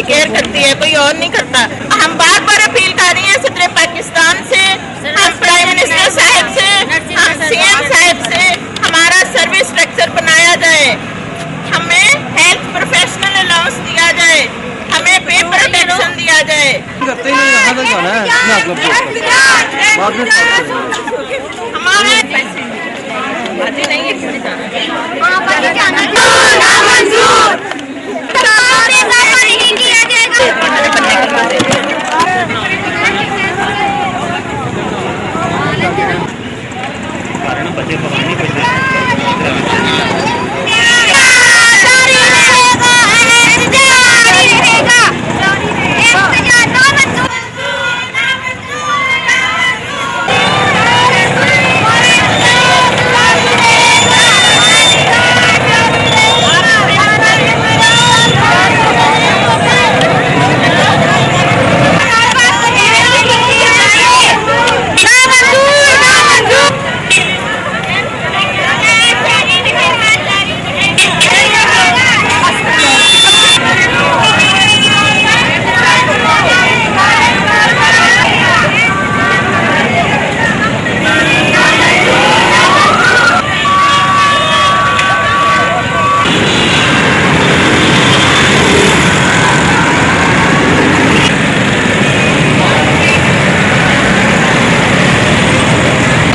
Care करती है, कोई और नहीं करता। हम बार बार अपील कर रही हैं सदर पाकिस्तान से, हम प्राइम मिनिस्टर साहब से, हम सीएम साहब से, हमारा सर्विस स्ट्रक्चर बनाया जाए, हमें हेल्थ प्रोफेशनल अलाउंस दिया जाए, हमें पे प्रोटेक्शन दिया जाए।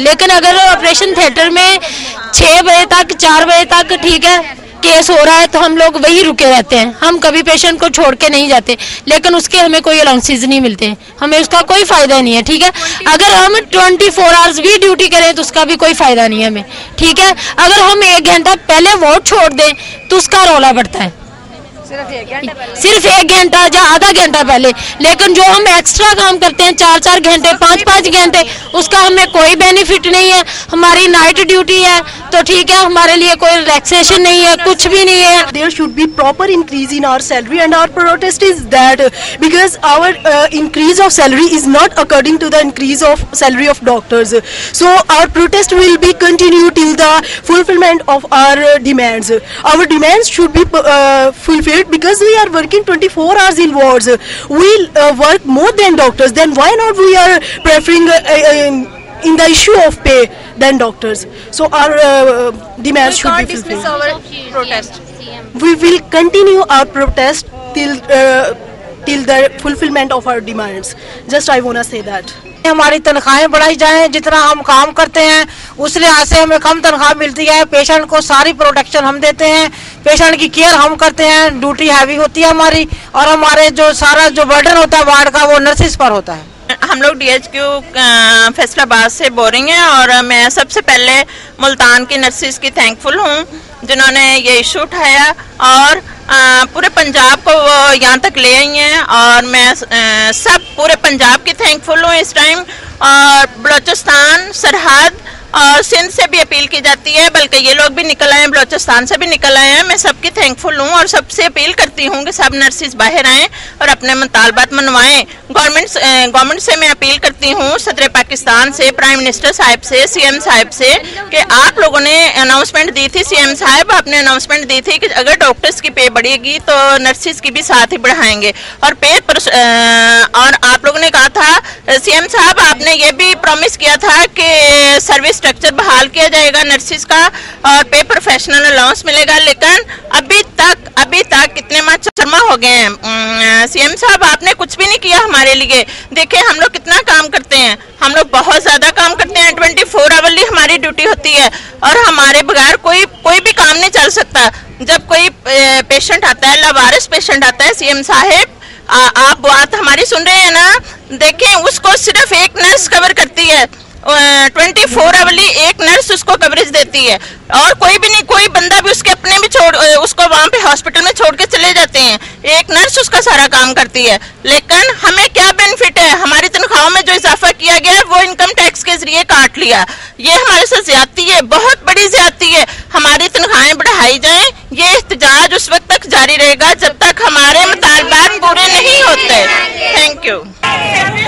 लेकिन अगर ऑपरेशन थिएटर में 6 बजे तक 4 बजे तक ठीक है केस हो रहा है तो हम लोग वही रुके रहते हैं, हम कभी पेशेंट को छोड़ के नहीं जाते, लेकिन उसके हमें कोई अलाउंसेस नहीं मिलते, हमें उसका कोई फायदा नहीं है। ठीक है, अगर हम 24 आवर्स भी ड्यूटी करें तो उसका भी कोई फायदा नहीं है हमें। ठीक है, अगर हम 1 घंटा पहले वार्ड छोड़ दें तो उसका रौला बढ़ता है, सिर्फ 1 घंटा या आधा घंटा पहले, लेकिन जो हम एक्स्ट्रा काम करते हैं 4-4 घंटे 5-5 घंटे उसका हमें कोई बेनिफिट नहीं है। हमारी नाइट ड्यूटी है तो ठीक है, हमारे लिए कोई रिलैक्सेशन नहीं है, कुछ भी नहीं है। There should be proper increase in our salary and our protest is that because our increase of salary is not according to the increase of salary of doctors. So our protest will be continued till the fulfillment of our demands. Our demands should be fulfilled because we are working 24 hours in wards. We work more than doctors. Then why not we are preferring in the issue of pay than doctors? So our demands should be fulfilled. Our protest. We will continue our protest till the fulfillment of our demands. Just I wanna say that. हमारी तनख्वाहें बढ़ाई जाएं, जितना हम काम करते हैं उस लिहाज से हमें कम तनख्वाह मिलती है। पेशेंट को सारी प्रोटेक्शन हम देते हैं, पेशेंट की केयर हम करते हैं, ड्यूटी हैवी होती है हमारी, और हमारे जो सारा जो बर्डन होता है वार्ड का वो नर्सिस पर होता है। हम लोग DHQ फैसलाबाद से बोल रही हैं और मैं सबसे पहले मुल्तान की नर्सिस की थैंकफुल हूँ जिन्होंने ये इशू उठाया और पूरे पंजाब को वो यहाँ तक ले आई हैं, और मैं सब पूरे पंजाब की थैंकफुल हूँ इस टाइम। और बलूचिस्तान सरहद और सिंध से भी अपील की जाती है, बल्कि ये लोग भी निकल आए हैं, बलूचिस्तान से भी निकल आए हैं। मैं सबकी थैंकफुल हूँ और सबसे अपील करती हूँ कि सब नर्सिस बाहर आएँ और अपने मुतालबात मनवाएं। गवर्नमेंट से मैं अपील करती हूँ, सदर पाकिस्तान से, प्राइम मिनिस्टर साहब से, सीएम साहब से, कि आप लोगों ने अनाउंसमेंट दी थी, सीएम साहब आपने अनाउंसमेंट दी थी कि अगर डॉक्टर्स की पे बढ़ेगी तो नर्सिस की भी साथ ही बढ़ाएंगे। और और आप लोगों ने कहा था, सीएम साहब आपने ये भी प्रॉमिस किया था कि सर्विस स्ट्रक्चर बहाल किया जाएगा नर्सिस का और पे प्रोफेशनल अलाउंस मिलेगा, लेकिन अभी तक कितने माह शर्मा हो गए हैं। सीएम साहब आपने कुछ भी नहीं किया हमारे लिए। देखिए हम लोग कितना काम करते हैं, हम लोग बहुत ज्यादा काम करते हैं, 24 आवरली हमारी ड्यूटी होती है और हमारे बगैर कोई भी काम नहीं चल सकता। जब कोई पेशेंट आता है, लावारिस पेशेंट आता है, सीएम साहब आप बात हमारी सुन रहे हैं ना, देखें उसको सिर्फ एक नर्स कवर करती है, 24 आवर्ली एक नर्स उसको कवरेज देती है और कोई भी नहीं, कोई बंदा भी उसके अपने भी उसको वहां पे हॉस्पिटल में छोड़ के चले जाते हैं, एक नर्स उसका सारा काम करती है। लेकिन हमें क्या बेनिफिट है, हमारी तनख्वाहों में जो इजाफा किया गया है वो इनकम टैक्स के जरिए काट लिया। ये हमारे साथ ज्यादती है, बहुत बड़ी ज्यादती है। हमारी तनख्वाहें बढ़ाई जाएं, ये एहतजाज उस वक्त तक जारी रहेगा जब तक हमारे मुतालबात पूरे नहीं होते। Thank you.